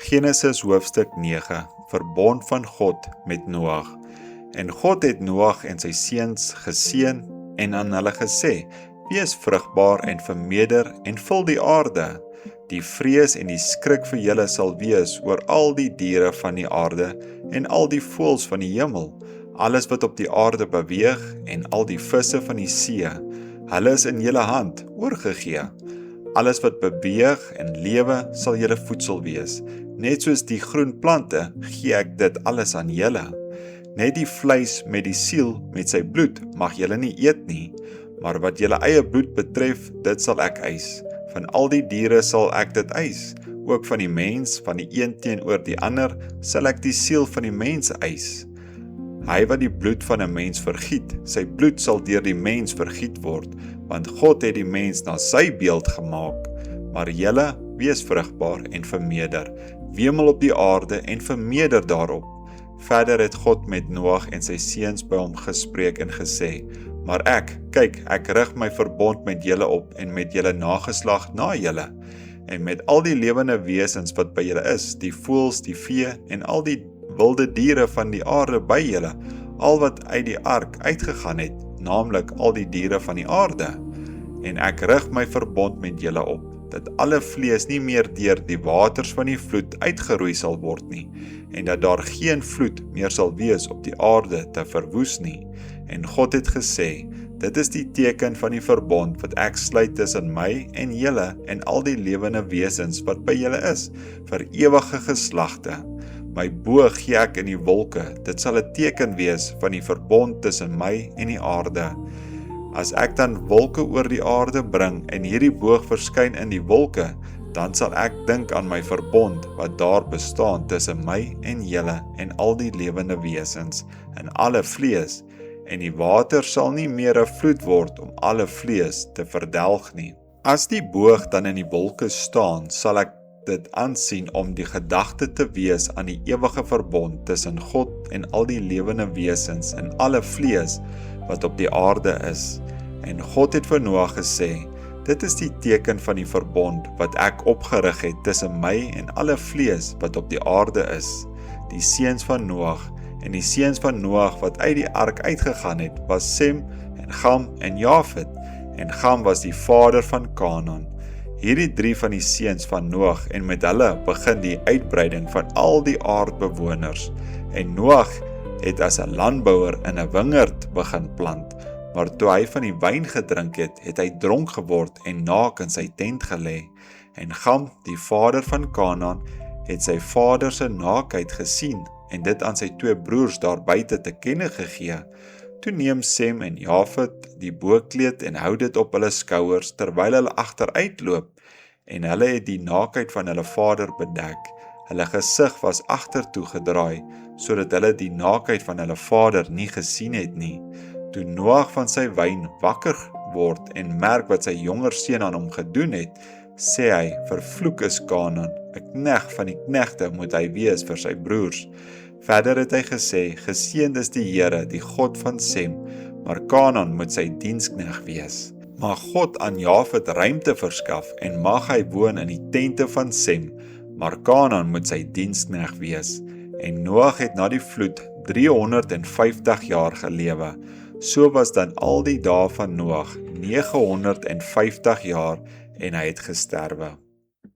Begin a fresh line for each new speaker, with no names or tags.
Genesis hoofstuk 9, verbond van God met Noag. En God het Noag en sy seuns geseën en aan hulle gesê, wees vrugbaar en vermeerder en vul die aarde. Die vrees en die skrik vir julle sal wees oor al die diere van die aarde en al die voëls van die hemel, alles wat op die aarde beweeg en al die visse van die see. Hulle is in julle hand oorgegee. Alles wat beweeg en lewe sal julle voedsel wees. Net soos die groen plante gee ek dit alles aan julle. Net die vleis met die siel met sy bloed mag julle nie eet nie, maar wat julle eie bloed betref, dit sal ek eis. Van al die diere sal ek dit eis, ook van die mens, van die een teenoor die ander, sal ek die siel van die mens eis. Hy wat die bloed van 'n mens vergiet, sy bloed sal deur die mens vergiet word, want God het die mens na sy beeld gemaak. Maar julle, wees vrugbaar en vermeerder, wemel op die aarde en vermeerder daarop. Verder het God met Noag en sy seuns by hom gespreek en gesê, maar kyk, ek rig my verbond met julle op en met julle nageslag na julle, en met al die lewende wesens wat by julle is, die voëls, die vee en al die wilde diere van die aarde by julle, al wat uit die ark uitgegaan het, naamlik al die diere van die aarde. En ek rig my verbond met julle op, dat alle vlees nie meer deur die waters van die vloed uitgeroei sal word nie, en dat daar geen vloed meer sal wees op die aarde te verwoes nie. En God het gesê, dit is die teken van die verbond wat ek sluit tussen my en julle en al die lewende wesens wat by julle is, vir ewige geslagte. My boog gee ek in die wolke, dit sal 'n teken wees van die verbond tussen my en die aarde. As ek dan wolke oor die aarde bring en hierdie boog verskyn in die wolke, dan sal ek dink aan my verbond wat daar bestaan tussen my en julle en al die lewende wesens en alle vlees, en die water sal nie meer 'n vloed word om alle vlees te verdelg nie. As die boog dan in die wolke staan, sal ek dit aansien om die gedagte te wees aan die ewige verbond tussen God en al die lewende wesens en alle vlees wat op die aarde is. En God het vir Noag gesê, dit is die teken van die verbond wat ek opgerig het tussen my en alle vlees wat op die aarde is. Die seuns van Noag en die seuns van Noag wat uit die ark uitgegaan het, was Sem en Gam en Jafet. En Gam was die vader van Kanaan. Hierdie 3 van die seuns van Noag, en met hulle begin die uitbreiding van al die aardbewoners. En Noag het as 'n landbouer in 'n wingerd begin plant, maar toe hy van die wyn gedrink het, het hy dronk geword en naak in sy tent gelê. En Gam, die vader van Kanaan, het sy vader se naaktheid gesien en dit aan sy 2 broers daar buite te kenne gegee. Toe neem Sem en Jafet die boekleed en hou dit op hulle skouers terwyl hulle agteruitloop, en hulle het die naaktheid van hulle vader bedek. Hulle gesig was agtertoe gedraai, sodat hulle die naaktheid van hulle vader nie gesien het nie. Toe Noag van sy wyn wakker word en merk wat sy jonger seun aan hom gedoen het, sê hy, vervloek is Kanaan, 'n knegt van die knegte moet hy wees vir sy broers. Verder het hy gesê, geseënd is die Here, die God van Sem, maar Kanaan moet sy diensknegt wees. Mag God aan Jafet ruimte verskaf en mag hy woon in die tente van Sem, maar Kanaan moet sy diensknegt wees. En Noag het na die vloed 350 jaar gelewe. So was dan al die dae van Noag 950 jaar en hy het gesterwe.